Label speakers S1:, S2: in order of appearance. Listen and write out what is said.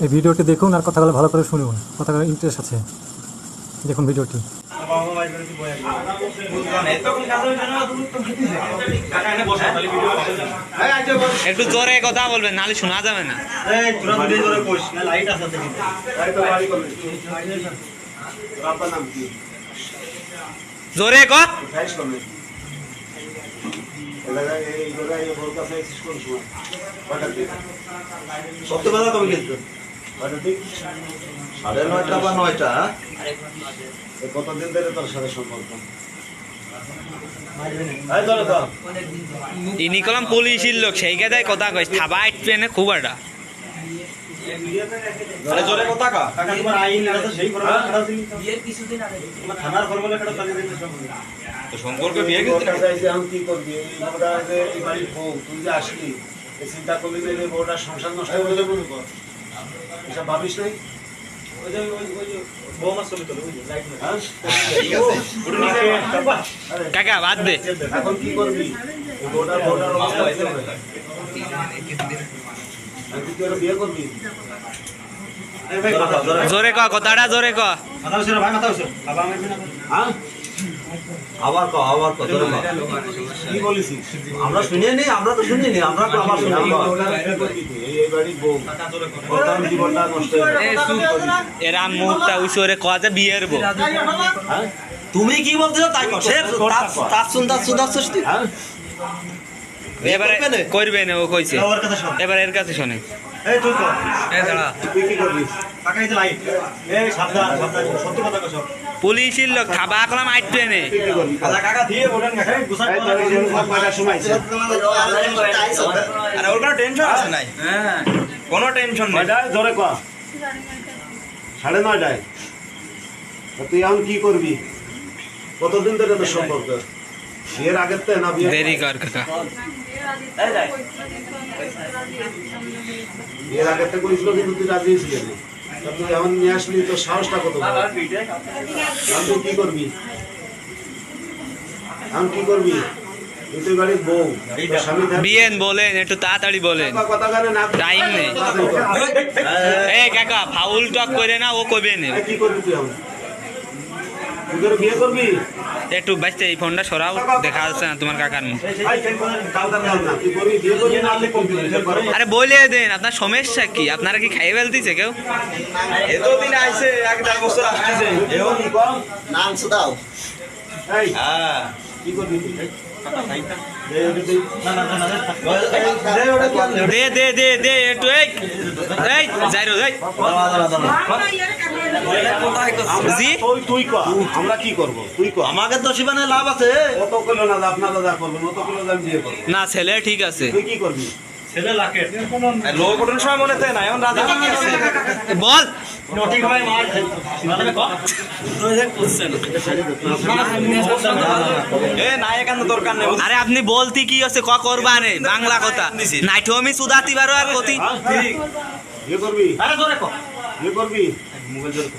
S1: এই ভিডিওটি দেখুন আর কথাগুলো ভালো করে শুনুন, কথাগুলো ইন্টারেস্ট আছে, দেখুন ভিডিওটি।
S2: একটু জোরে কথা বলবেন, নাহলে শোনা যাবে না। জোরে ক।
S3: সত্যবেলা কবে গেছিল? 9:30 বা 9টা। কতদিন ধরে তোর সাথে সম্পর্ক?
S2: ইনি কলাম পুলিশের লোক, সেই গাদায় কথা কইস থাবা আইটপেনে খুব একটা
S3: জোরে কথা কা কাকা তোমার আইন আছে সেই করে খাড়া দিন বিয়ের কিছুদিন আগে তোমার থানার ফরমালে খাড়া চালিয়ে দিতে তো সম্পর্ক বিয়ে গেছে চাইছে আমি কি করবি এই বড়টা যে এই বাড়ির বউ তুই যে আসলি এই চিন্তা করলি যে এই বড়টা সংসার নষ্ট করে দেব না কর এসব ভাবিস নাই ওই যে বউ মাছ চলে ওই যে লাইট না ঠিক আছে ওটা নিচে
S2: কাকা বাদ দে।
S3: এখন কি করবি এই বড়টার অবস্থা হইছে আমি কি করে বিয়ে করবি?
S2: জোরে ক কথাটা, জোরে ক।
S3: আবার কি বলিস? আমরা শুনিনি, আমরা তো শুনিনি, আমরা তো আবার শুনি এই বাড়ির বউ প্রথম জীবনটা নষ্ট
S2: এরা মুখটা উসরে কতে বিয়ের বউ।
S3: তুমি কি বলছো তাই কর সে তার সুন্দর
S2: এবারে করবে না, ও কইছে এবার এর কাছে শোনে।
S3: এই তুই কর, এই দাঁড়া, তুই কি করবি? কাকাই তো লাইট, এই সাবধান সাবধান, সত্যি কথা কইছ।
S2: পুলিশের লোক থাবা কলাম আইটপেনে
S3: কাকা কাকা দিয়ে ওঠেন কাকা গুছা কয়টা সময় আছে?
S2: আরে ওর কোনো টেনশন আছে নাই। হ্যাঁ কোনো টেনশন নেই।
S3: কয়টা জোরে কর? 9:30টায়। তুই এখন কি করবি? কতদিন ধরে তোর সম্পর্ক? বিয়ের আগের থেকে না বিয়ে?
S2: দেরি কর কাকা।
S3: বিয়ের আগের থেকে কইছিল কিন্তু তুই রাজি ছিলি না। তুই এখন নিয়ে আসলি, তোর সাহসটা কত বড়? এখন তুই কি করবি? এখন কি করবি? তুই তো বাড়ির বউ, তোর স্বামী
S2: বিয়েন বলেন, একটু তাড়াতাড়ি বলেন,
S3: কথা গানে না
S2: টাইম নেই। এই কাকা ফাউল টক করে না, ও কইবে না।
S3: কি করবি তুই এখন? তুই তোর বিয়ে করবি?
S2: একটু বাঁচতে এই ফোনটা সরাও, দেখা যাচ্ছে না তোমার কাকার মুখ।
S3: তুই করবি, বিয়ে করবি না আনলে করবি?
S2: আরে বলে দেন আপনার সমস্যা কি, আপনারা কি খাইয়ে ফেলতেছে কেউ?
S3: এতদিন আইছে, 1.5 বছর আসতেছে, এও নি কম নাম সুদাও। এই হ্যাঁ কি করবি তুই?
S2: দে দে দে দে একটু, এই এই যাই রো যাই জি।
S3: তুই ক, আমরা কি করব? তুই ক, আমাকে তো শিবানে লাভ আছে। অত কইলো না, আপনার দাদা করবেন, অত কইলো আমি বিয়ে করব
S2: না। ছেলে ঠিক আছে,
S3: তুই কি করবি? ছেলে লাকেট
S2: লোক ওঠার সময় মনে হয় না, এখন রাজি কি আছে বল।
S3: নটি ভাই মার শিবানে ক এ নায়ক আন দরকার নেই।
S2: আরে আপনি বলতি কি আছে ক করবা নে, বাংলা কথা নাইটো আমি সুদাতি পারো আর কতি।
S3: ঠিক বিয়ে করবি? আরে জোরে ক, বিয়ে করবি? মোবাইল জোরে